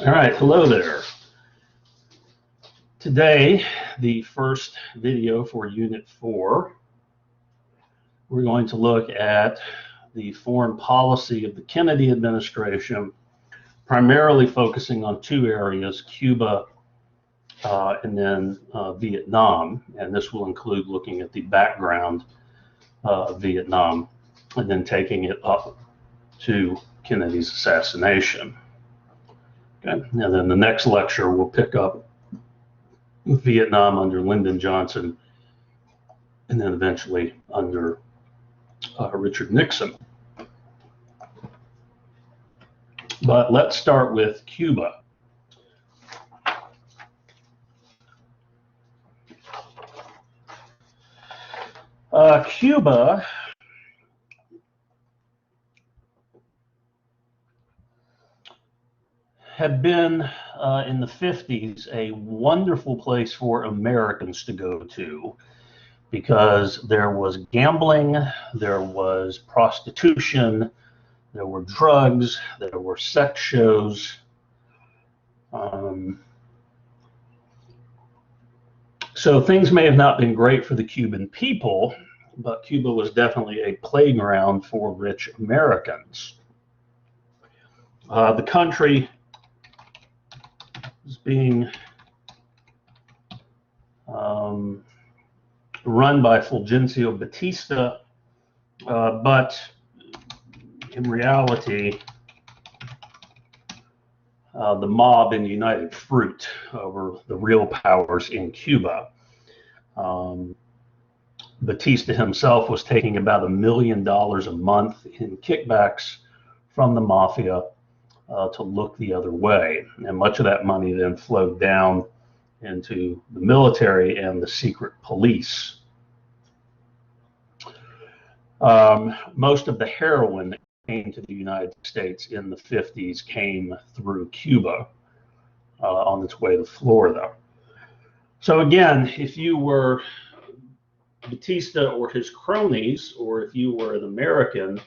All right, hello there. Today, the first video for Unit 4, we're going to look at the foreign policy of the Kennedy administration, primarily focusing on two areas, Cuba and then Vietnam. And this will include looking at the background of Vietnam and then taking it up to Kennedy's assassination. Okay, and then the next lecture will pick up Vietnam under Lyndon Johnson and then eventually under Richard Nixon. But let's start with Cuba. Cuba had been in the 50s a wonderful place for Americans to go to because there was gambling, there was prostitution, there were drugs, there were sex shows. So things may have not been great for the Cuban people, but Cuba was definitely a playground for rich Americans. The country is being run by Fulgencio Batista, but in reality, the mob in United Fruit over the real powers in Cuba. Batista himself was taking about $1 million a month in kickbacks from the mafia to look the other way. And much of that money then flowed down into the military and the secret police. Most of the heroin that came to the United States in the 50s came through Cuba on its way to Florida. So again, if you were Batista or his cronies, or if you were an American,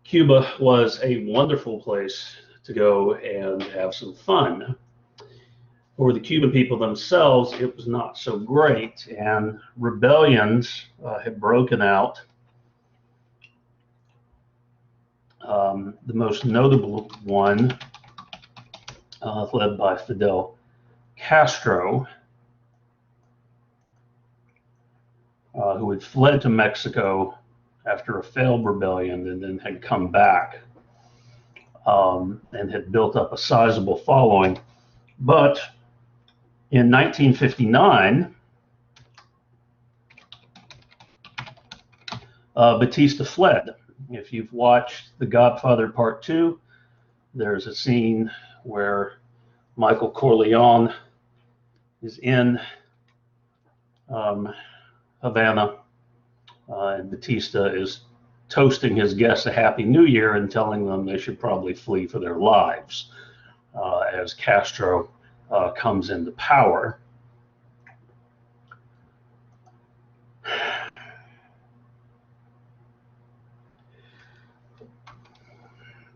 Cuba was a wonderful place to go and have some fun. For the Cuban people themselves, it was not so great, and rebellions had broken out. The most notable one, led by Fidel Castro, who had fled to Mexico after a failed rebellion and then had come back and had built up a sizable following. But in 1959, Batista fled. If you've watched The Godfather Part 2, there's a scene where Michael Corleone is in Havana, and Batista is toasting his guests a Happy New Year and telling them they should probably flee for their lives as Castro comes into power.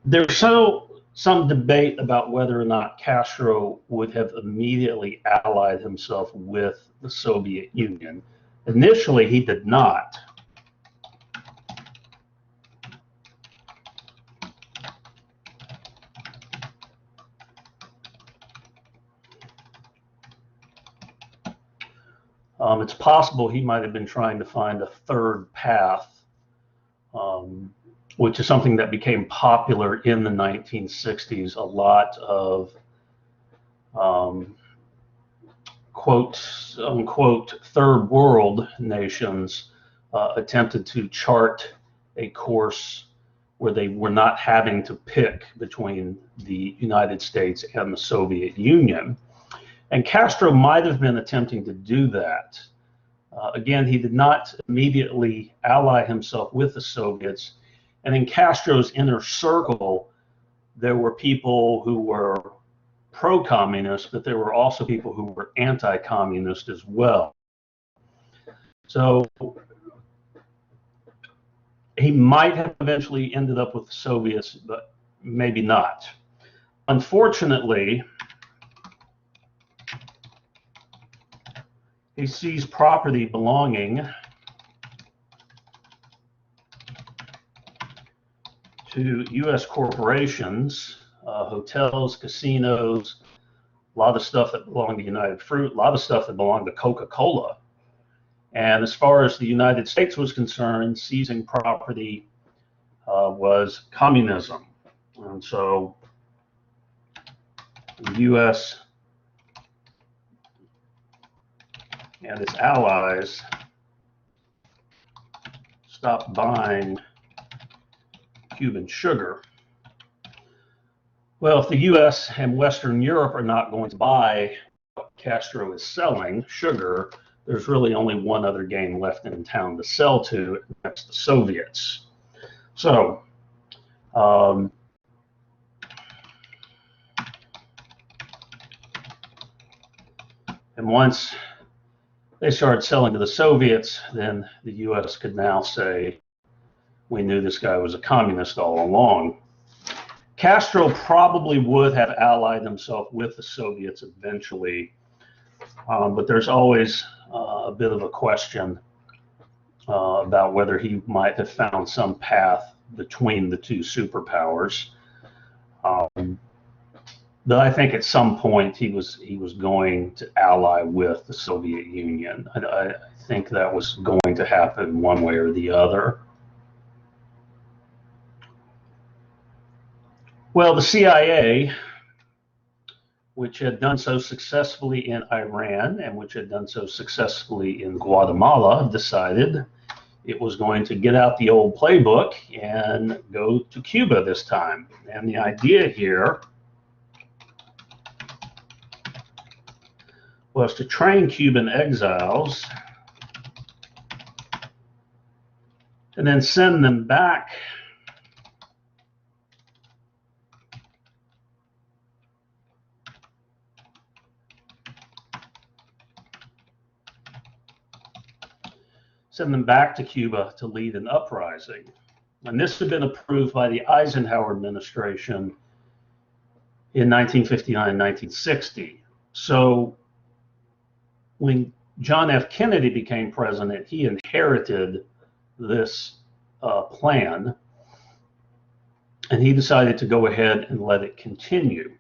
There's some debate about whether or not Castro would have immediately allied himself with the Soviet Union. Initially, he did not. It's possible he might have been trying to find a third path, which is something that became popular in the 1960s. A lot of quote unquote third world nations attempted to chart a course where they were not having to pick between the United States and the Soviet Union. And Castro might have been attempting to do that. Again, he did not immediately ally himself with the Soviets. And in Castro's inner circle, there were people who were pro-communist, but there were also people who were anti-communist as well. So he might have eventually ended up with the Soviets, but maybe not. Unfortunately, he seized property belonging to U.S. corporations, hotels, casinos, a lot of stuff that belonged to United Fruit, a lot of stuff that belonged to Coca-Cola. And as far as the United States was concerned, seizing property was communism. And so the U.S. and its allies stopped buying Cuban sugar. Well, if the U.S. and Western Europe are not going to buy what Castro is selling, sugar, there's really only one other game left in town to sell to, and that's the Soviets. So, and once they started selling to the Soviets, then the U.S. could now say, we knew this guy was a communist all along. Castro probably would have allied himself with the Soviets eventually, but there's always a bit of a question about whether he might have found some path between the two superpowers. But I think at some point he was going to ally with the Soviet Union. I think that was going to happen one way or the other. Well, the CIA, which had done so successfully in Iran and which had done so successfully in Guatemala, decided it was going to get out the old playbook and go to Cuba this time. And the idea here was to train Cuban exiles and then send them back to Cuba to lead an uprising. And this had been approved by the Eisenhower administration in 1959-1960. So when John F. Kennedy became president, he inherited this plan, and he decided to go ahead and let it continue.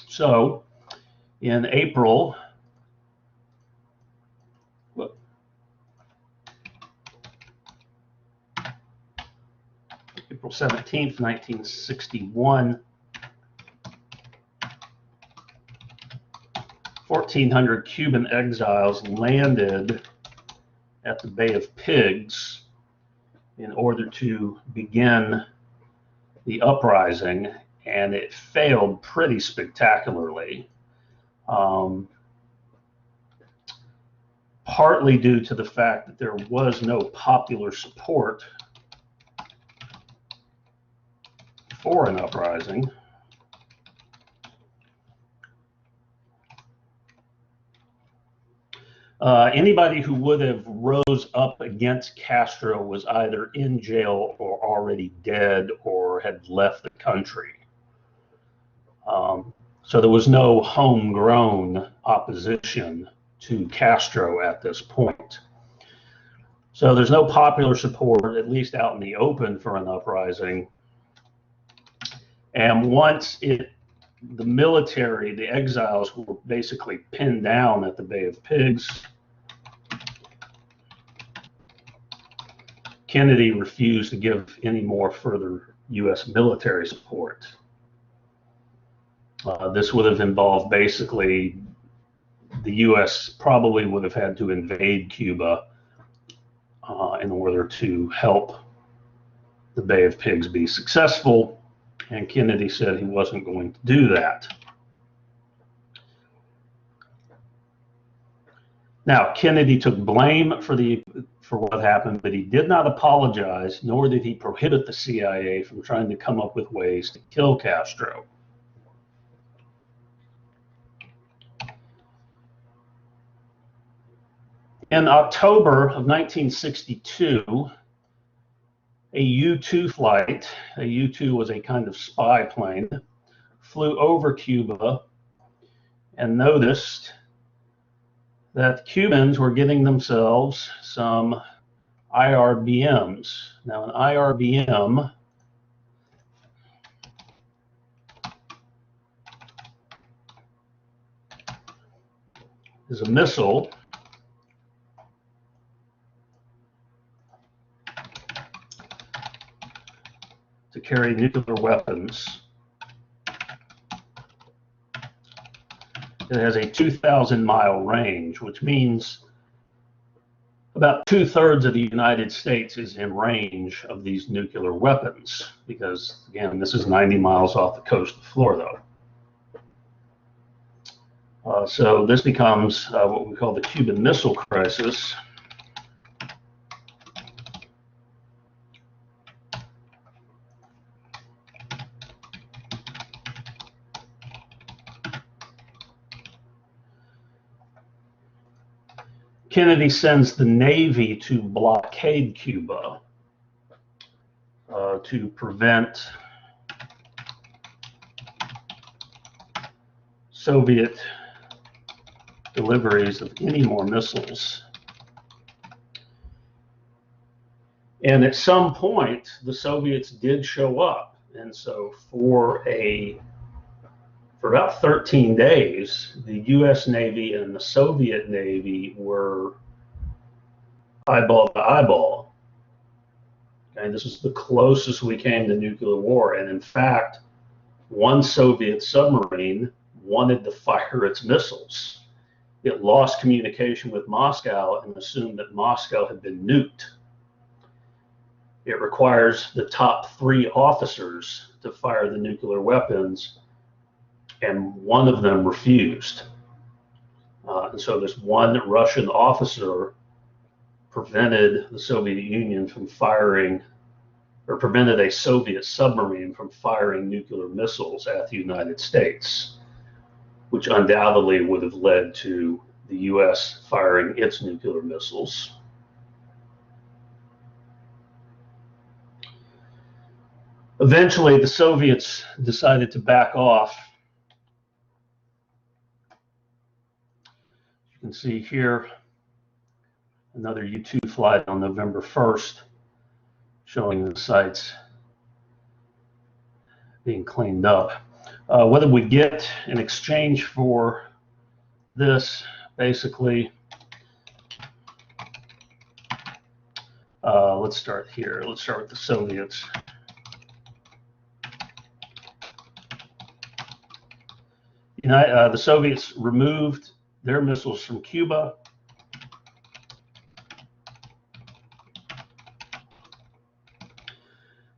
So in April 17th, 1961, 1,400 Cuban exiles landed at the Bay of Pigs in order to begin the uprising, and it failed pretty spectacularly, partly due to the fact that there was no popular support for an uprising. Anybody who would have rose up against Castro was either in jail or already dead or had left the country. So there was no homegrown opposition to Castro at this point. So there's no popular support, at least out in the open, for an uprising. And once the military, the exiles, were basically pinned down at the Bay of Pigs, Kennedy refused to give any more further U.S. military support. This would have involved basically the U.S. probably would have had to invade Cuba in order to help the Bay of Pigs be successful. And Kennedy said he wasn't going to do that. Now, Kennedy took blame for what happened, but he did not apologize, nor did he prohibit the CIA from trying to come up with ways to kill Castro. In October of 1962, a U-2 flight, a U-2 was a kind of spy plane, flew over Cuba and noticed that the Cubans were getting themselves some IRBMs. Now, an IRBM is a missile to carry nuclear weapons. It has a 2,000-mile range, which means about 2/3 of the United States is in range of these nuclear weapons, because, again, this is 90 miles off the coast of Florida. So this becomes what we call the Cuban Missile Crisis. Kennedy sends the Navy to blockade Cuba to prevent Soviet deliveries of any more missiles. And at some point, the Soviets did show up. And so for about 13 days, the US Navy and the Soviet Navy were eyeball to eyeball. Okay, this is the closest we came to nuclear war. And in fact, one Soviet submarine wanted to fire its missiles. It lost communication with Moscow and assumed that Moscow had been nuked. It requires the top 3 officers to fire the nuclear weapons, and one of them refused. And so this one Russian officer prevented the Soviet Union from firing, or prevented a Soviet submarine from firing nuclear missiles at the United States, which undoubtedly would have led to the US firing its nuclear missiles. Eventually, the Soviets decided to back off. You can see here another U-2 flight on November 1st, showing the sites being cleaned up. What did we get in exchange for this? Basically, let's start here. Let's start with the Soviets. The Soviets removed their missiles from Cuba.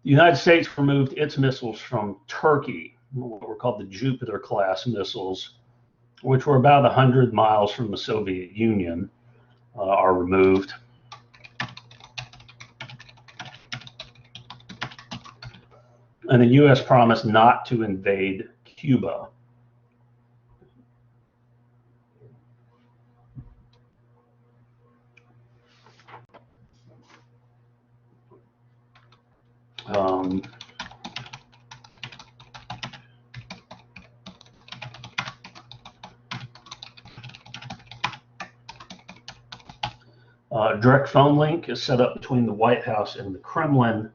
The United States removed its missiles from Turkey, what were called the Jupiter class missiles, which were about 100 miles from the Soviet Union, are removed. And the U.S. promised not to invade Cuba. Direct phone link is set up between the White House and the Kremlin.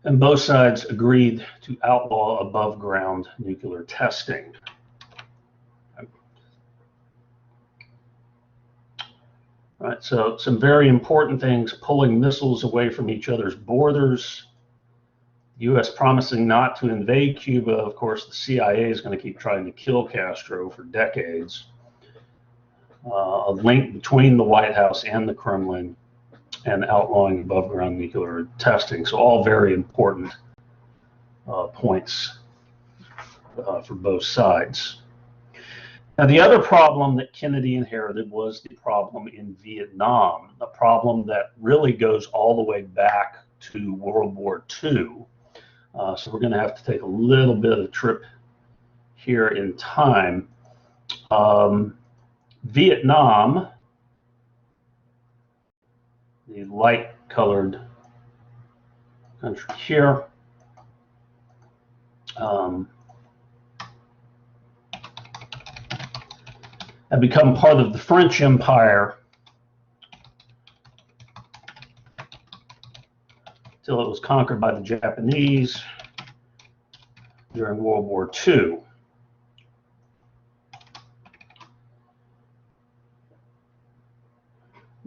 And both sides agreed to outlaw above-ground nuclear testing. All right, so some very important things: pulling missiles away from each other's borders. U.S. promising not to invade Cuba. Of course, the CIA is going to keep trying to kill Castro for decades. A link between the White House and the Kremlin, and outlawing above-ground nuclear testing. So all very important points for both sides. Now, the other problem that Kennedy inherited was the problem in Vietnam, a problem that really goes all the way back to World War II. So we're going to have to take a little bit of a trip here in time. Vietnam, the light colored country here, had become part of the French Empire till it was conquered by the Japanese during World War II.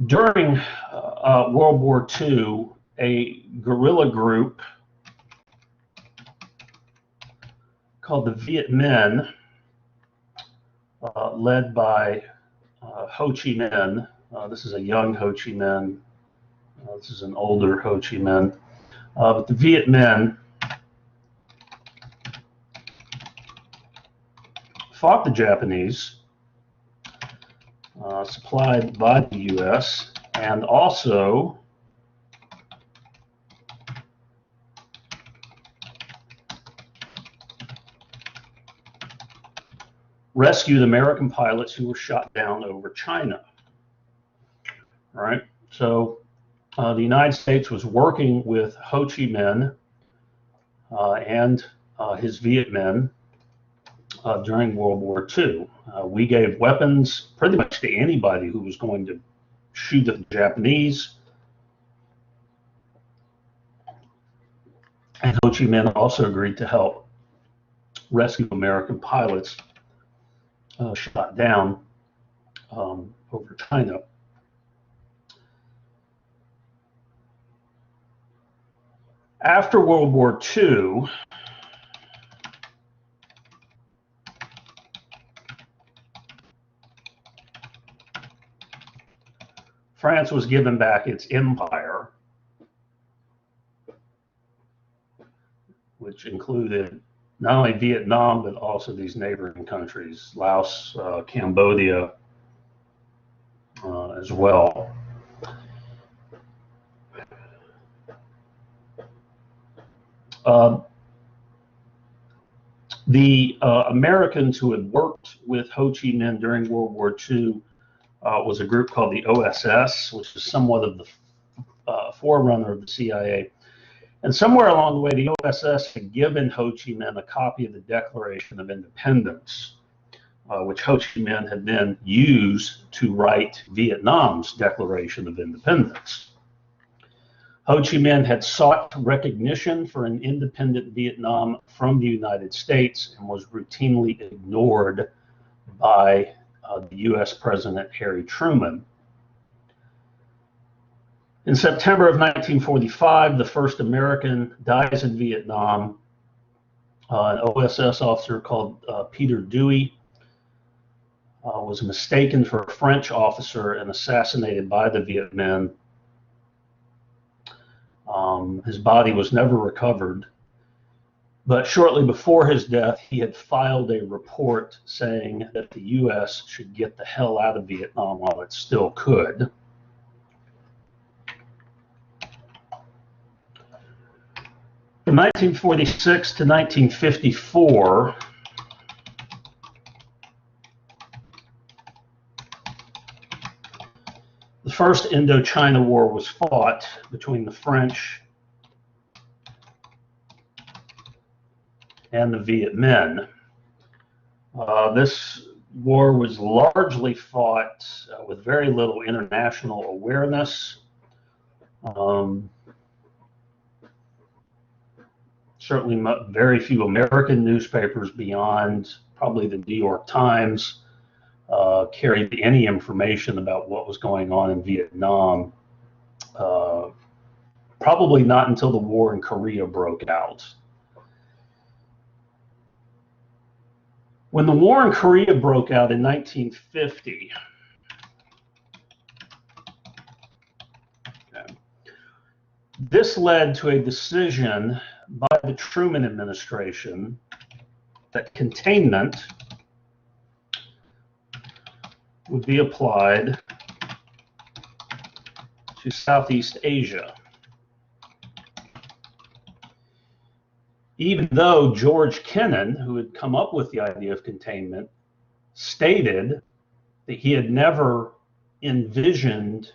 During World War II, a guerrilla group called the Viet Minh, led by Ho Chi Minh. This is a young Ho Chi Minh. This is an older Ho Chi Minh. But the Viet Minh fought the Japanese, supplied by the U.S., and also rescued American pilots who were shot down over China. All right, so the United States was working with Ho Chi Minh and his Viet Minh during World War II. We gave weapons pretty much to anybody who was going to shoot at the Japanese. And Ho Chi Minh also agreed to help rescue American pilots shot down over China. After World War II, France was given back its empire, which included not only Vietnam, but also these neighboring countries, Laos, Cambodia, as well. The Americans who had worked with Ho Chi Minh during World War II was a group called the OSS, which is somewhat of the forerunner of the CIA. And somewhere along the way, the OSS had given Ho Chi Minh a copy of the Declaration of Independence, which Ho Chi Minh had then used to write Vietnam's Declaration of Independence. Ho Chi Minh had sought recognition for an independent Vietnam from the United States and was routinely ignored by the U.S. President Harry Truman. In September of 1945, the first American dies in Vietnam. An OSS officer called Peter Dewey was mistaken for a French officer and assassinated by the Viet Minh. His body was never recovered, but shortly before his death, he had filed a report saying that the U.S. should get the hell out of Vietnam while it still could. From 1946 to 1954, the First Indochina War was fought between the French and the Viet Minh. This war was largely fought with very little international awareness. Certainly very few American newspapers beyond probably the New York Times carried any information about what was going on in Vietnam. Probably not until the war in Korea broke out. When the war in Korea broke out in 1950, this led to a decision by the Truman administration that containment would be applied to Southeast Asia. Even though George Kennan, who had come up with the idea of containment, stated that he had never envisioned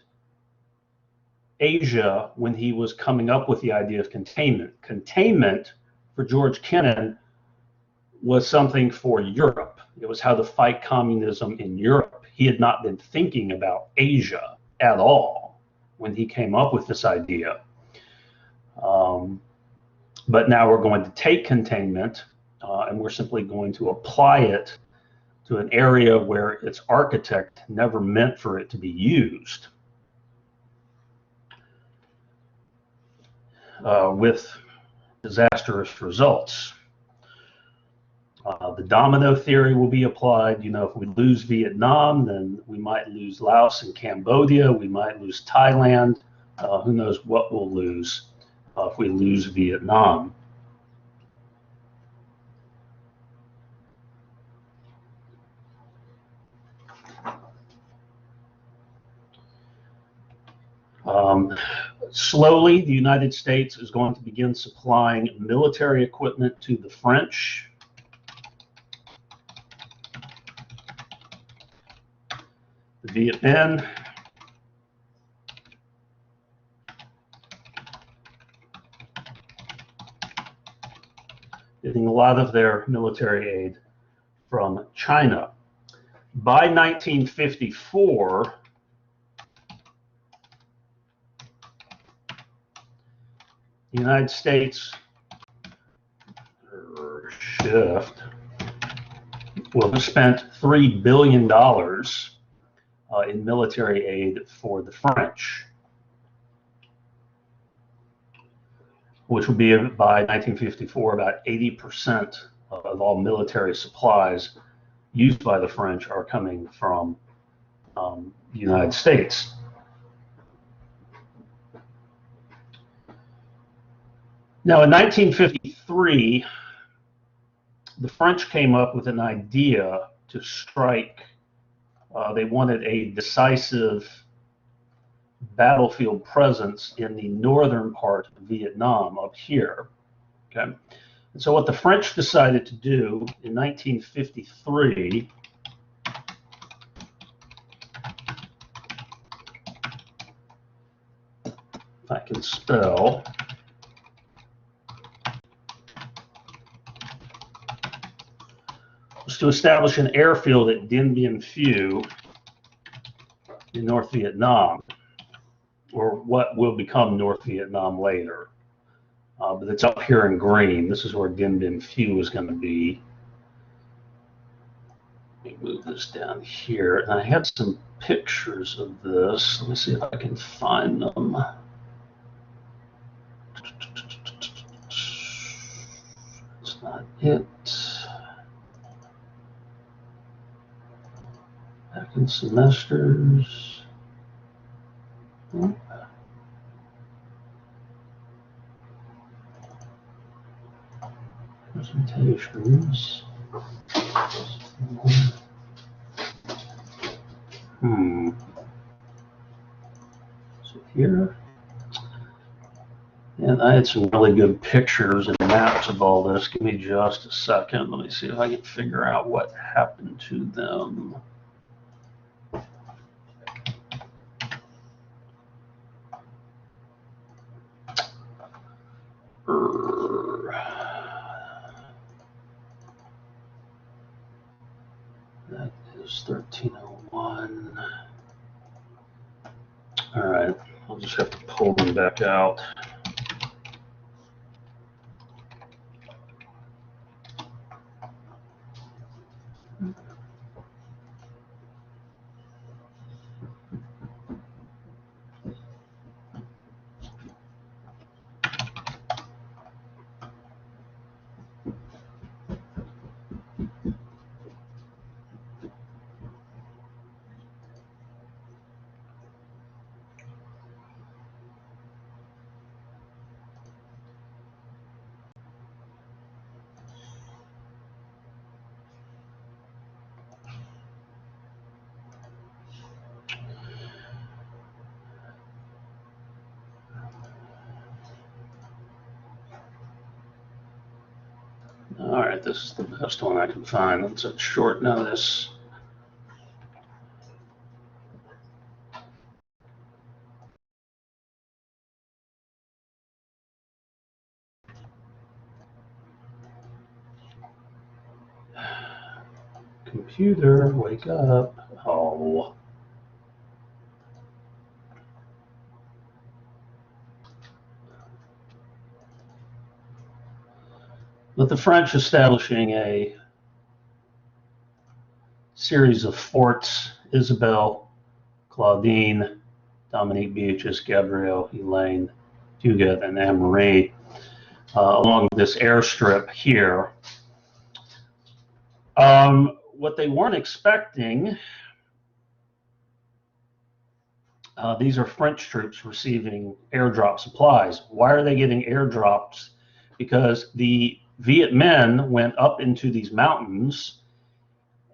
Asia when he was coming up with the idea of containment. Containment for George Kennan was something for Europe. It was how to fight communism in Europe. He had not been thinking about Asia at all when he came up with this idea. But now we're going to take containment and we're simply going to apply it to an area where its architect never meant for it to be used, with disastrous results. The domino theory will be applied. You know, if we lose Vietnam, then we might lose Laos and Cambodia. We might lose Thailand. Who knows what we'll lose if we lose Vietnam. Slowly, the United States is going to begin supplying military equipment to the French. The Viet Minh, getting a lot of their military aid from China. By 1954, the United States will have spent $3 billion in military aid for the French, which will be, by 1954, about 80% of all military supplies used by the French are coming from the United States. Now, in 1953, the French came up with an idea to strike. They wanted a decisive battlefield presence in the northern part of Vietnam, up here. Okay, and so what the French decided to do in 1953, if I can spell, was to establish an airfield at Dien Bien Phu in North Vietnam, or what will become North Vietnam later. But it's up here in green. This is where Dien Bien Phu is going to be. Let me move this down here. And I had some pictures of this. Let me see if I can find them. It's not it. Back in semesters. Presentations. So here. And I had some really good pictures and maps of all this. Give me just a second. Let me see if I can figure out what happened to them. That is 1301. All right, I'll just have to pull them back out. All right, this is the best one I can find. It's at short notice. Computer, wake up. Oh. With the French establishing a series of forts, Isabel, Claudine, Dominique, Beatrice, Gabrielle, Elaine, Huguette, and Anne-Marie, along this airstrip here. What they weren't expecting, these are French troops receiving airdrop supplies. Why are they getting airdrops? Because the Viet Minh went up into these mountains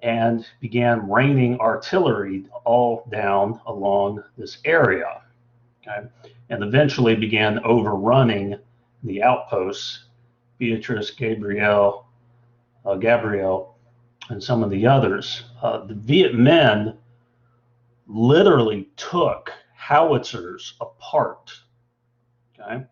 and began raining artillery all down along this area, okay? And eventually began overrunning the outposts, Beatrice, Gabrielle, and some of the others. The Viet Minh literally took howitzers apart, okay,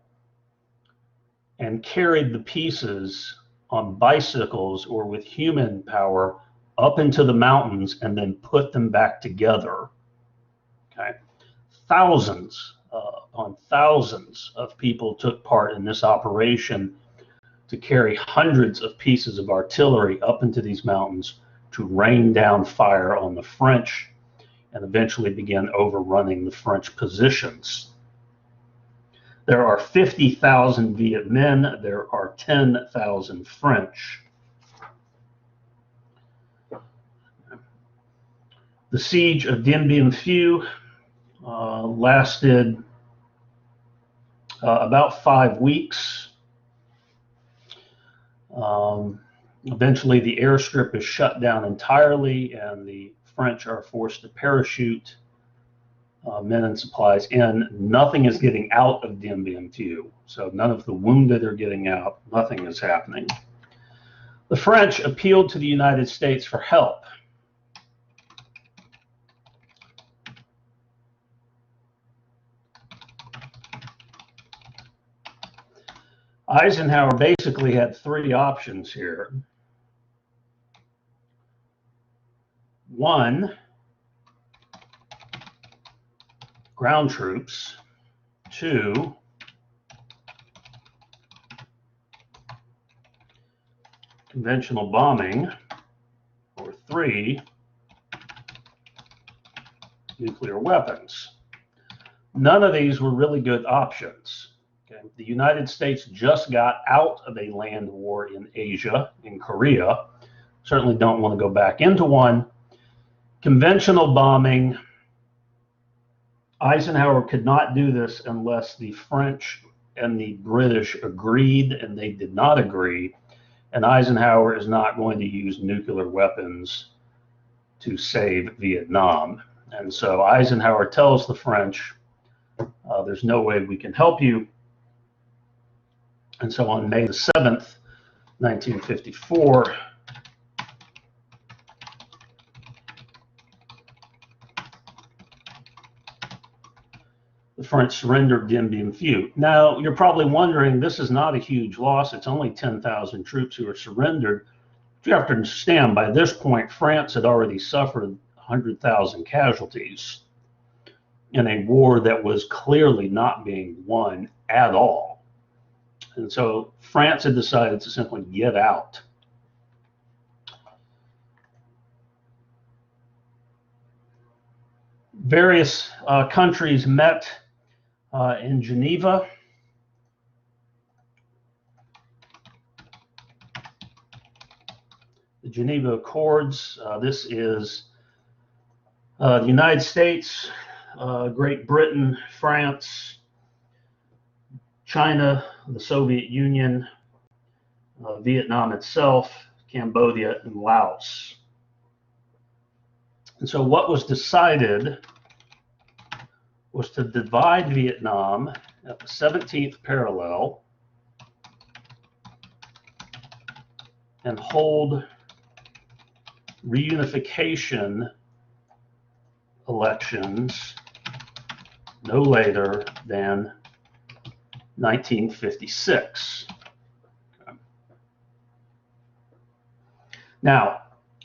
and carried the pieces on bicycles or with human power up into the mountains and then put them back together. Okay, thousands upon thousands of people took part in this operation to carry hundreds of pieces of artillery up into these mountains to rain down fire on the French and eventually begin overrunning the French positions. There are 50,000 Viet Minh, there are 10,000 French. The siege of Dien Bien Phu lasted about 5 weeks. Eventually, the airstrip is shut down entirely, and the French are forced to parachute men and supplies in. Nothing is getting out of Dien Bien Phu, so none of the wounded are getting out. Nothing is happening. The French appealed to the United States for help. Eisenhower basically had 3 options here. 1, ground troops. 2, conventional bombing. Or 3, nuclear weapons. None of these were really good options. Okay. The United States just got out of a land war in Asia, in Korea. Certainly don't want to go back into one. Conventional bombing, Eisenhower could not do this unless the French and the British agreed, and they did not agree. And Eisenhower is not going to use nuclear weapons to save Vietnam. And so Eisenhower tells the French, there's no way we can help you. And so on May the 7th, 1954, the French surrendered Dien Bien Phu. Now, you're probably wondering, this is not a huge loss. It's only 10,000 troops who are surrendered. But you have to understand, by this point, France had already suffered 100,000 casualties in a war that was clearly not being won at all. And so France had decided to simply get out. Various countries met in Geneva. The Geneva Accords. This is the United States, Great Britain, France, China, the Soviet Union, Vietnam itself, Cambodia, and Laos. And so what was decided was to divide Vietnam at the 17th parallel and hold reunification elections no later than 1956. Okay. Now,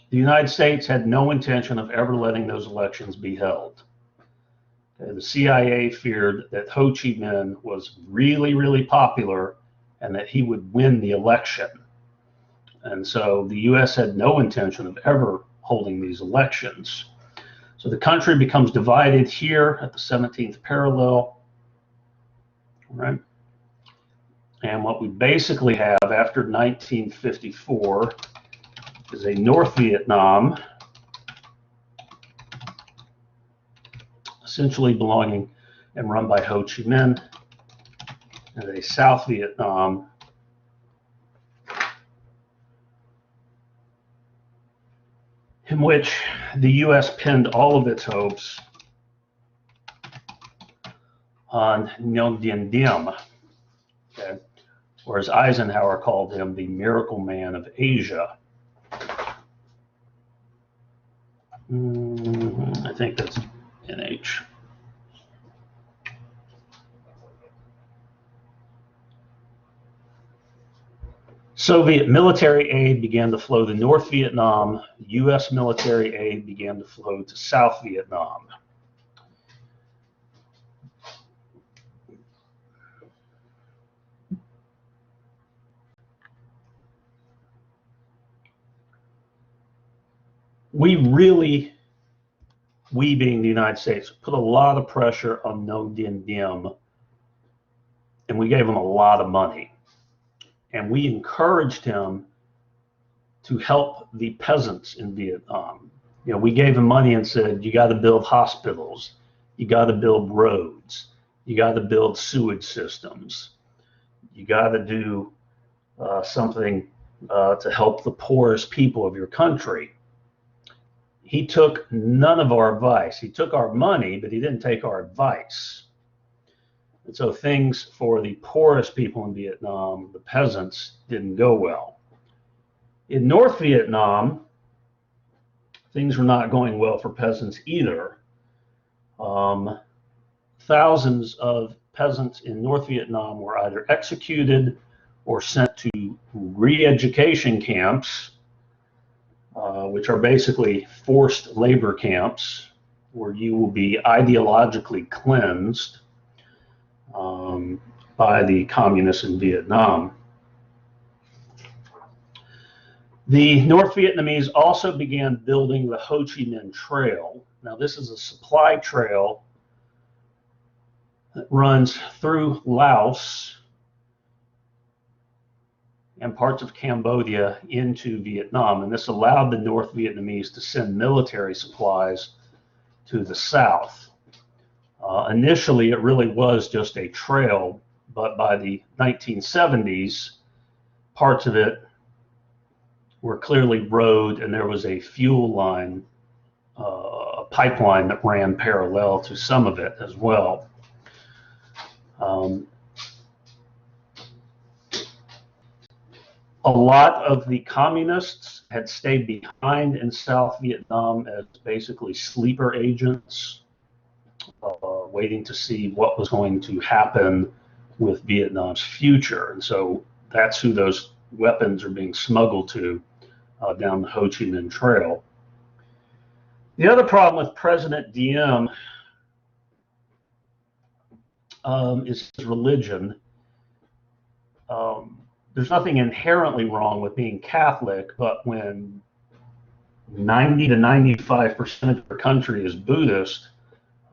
The United States had no intention of ever letting those elections be held. The CIA feared that Ho Chi Minh was really, really popular and that he would win the election. And so the US had no intention of ever holding these elections. So the country becomes divided here at the 17th parallel, right? And what we basically have after 1954 is a North Vietnam, essentially belonging and run by Ho Chi Minh, and a South Vietnam in which the U.S. pinned all of its hopes on Nguyen Dien Diem, okay? Or as Eisenhower called him, the miracle man of Asia. I think that's NH. Soviet military aid began to flow to North Vietnam. U.S. military aid began to flow to South Vietnam. We being the United States, put a lot of pressure on Nguyen Dien Diem, and we gave him a lot of money. And we encouraged him to help the peasants in Vietnam. You know, we gave him money and said, you got to build hospitals, you got to build roads, you got to build sewage systems, you got to do something to help the poorest people of your country. He took none of our advice. He took our money, but he didn't take our advice. And so things for the poorest people in Vietnam, the peasants, didn't go well. In North Vietnam, things were not going well for peasants either. Thousands of peasants in North Vietnam were either executed or sent to re-education camps, which are basically forced labor camps where you will be ideologically cleansed by the communists in Vietnam. The North Vietnamese also began building the Ho Chi Minh Trail. Now, this is a supply trail that runs through Laos and parts of Cambodia into Vietnam, and this allowed the North Vietnamese to send military supplies to the south. Initially, it really was just a trail, but by the 1970s, parts of it were clearly road, and there was a fuel line, a pipeline that ran parallel to some of it as well. A lot of the communists had stayed behind in South Vietnam as basically sleeper agents, waiting to see what was going to happen with Vietnam's future. And so that's who those weapons are being smuggled to down the Ho Chi Minh Trail. The other problem with President Diem is his religion. There's nothing inherently wrong with being Catholic, but when 90 to 95% of the country is Buddhist,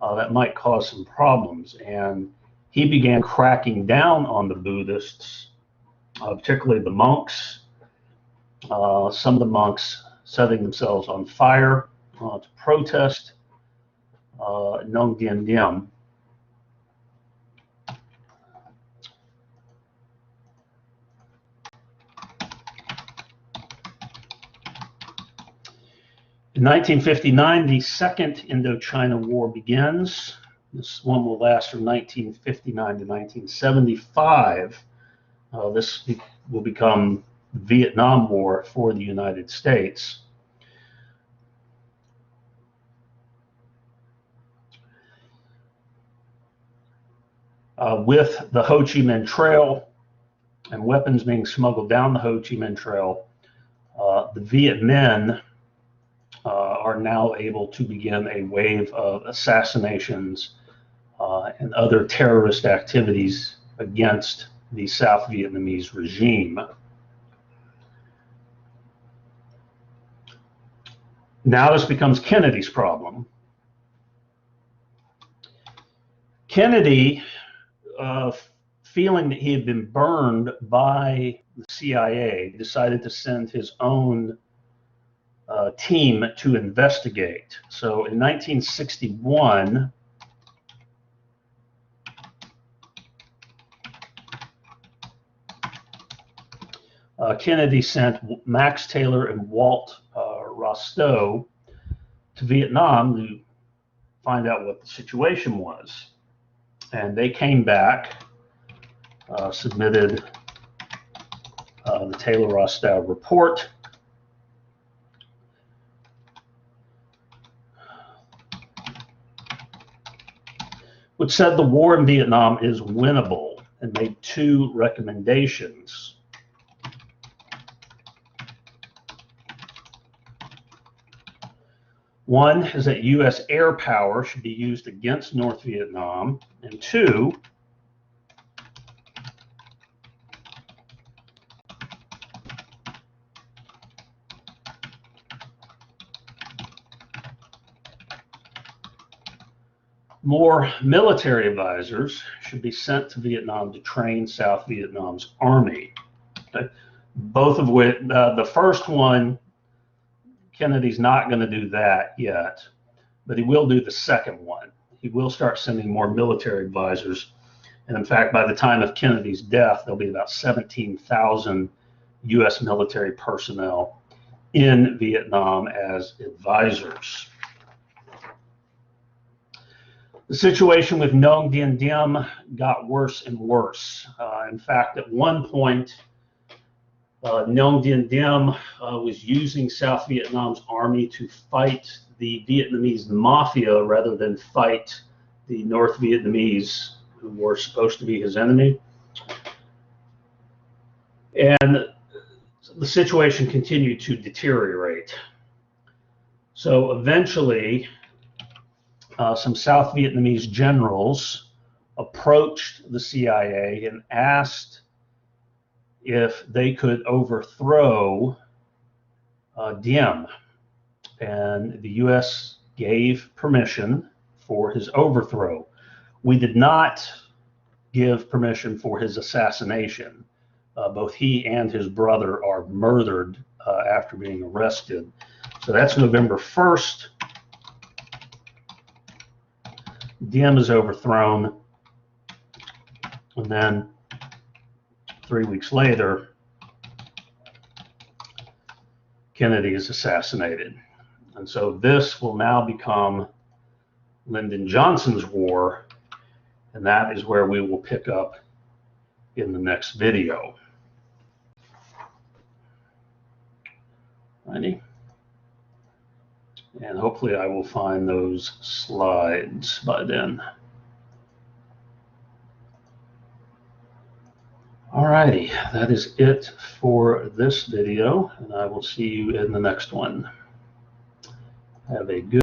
that might cause some problems. And he began cracking down on the Buddhists, particularly the monks. Some of the monks setting themselves on fire to protest Nguyen Dien Diem. In 1959, the Second Indochina War begins. This one will last from 1959 to 1975. This will become the Vietnam War for the United States. With the Ho Chi Minh Trail and weapons being smuggled down the Ho Chi Minh Trail, the Viet Minh are now able to begin a wave of assassinations and other terrorist activities against the South Vietnamese regime. Now this becomes Kennedy's problem. Kennedy, feeling that he had been burned by the CIA, decided to send his own team to investigate. So in 1961, Kennedy sent Max Taylor and Walt Rostow to Vietnam to find out what the situation was. And they came back, submitted the Taylor-Rostow report. Which said the war in Vietnam is winnable, and made two recommendations. One is that U.S. air power should be used against North Vietnam, and two, more military advisors should be sent to Vietnam to train South Vietnam's army. Okay? Both of which, the first one, Kennedy's not going to do that yet, but he will do the second one. He will start sending more military advisors. And in fact, by the time of Kennedy's death, there'll be about 17,000 U.S. military personnel in Vietnam as advisors. The situation with Nguyen Dien Diem got worse and worse. In fact, at one point, Nguyen Dien Diem was using South Vietnam's army to fight the Vietnamese mafia rather than fight the North Vietnamese, who were supposed to be his enemy. And the situation continued to deteriorate. So eventually, some South Vietnamese generals approached the CIA and asked if they could overthrow Diem. And the U.S. gave permission for his overthrow. We did not give permission for his assassination. Both he and his brother are murdered after being arrested. So that's November 1st. Diem is overthrown, and then 3 weeks later, Kennedy is assassinated. And so this will now become Lyndon Johnson's war, and that is where we will pick up in the next video. Righty. And hopefully I will find those slides by then. Alrighty, that is it for this video, and I will see you in the next one. Have a good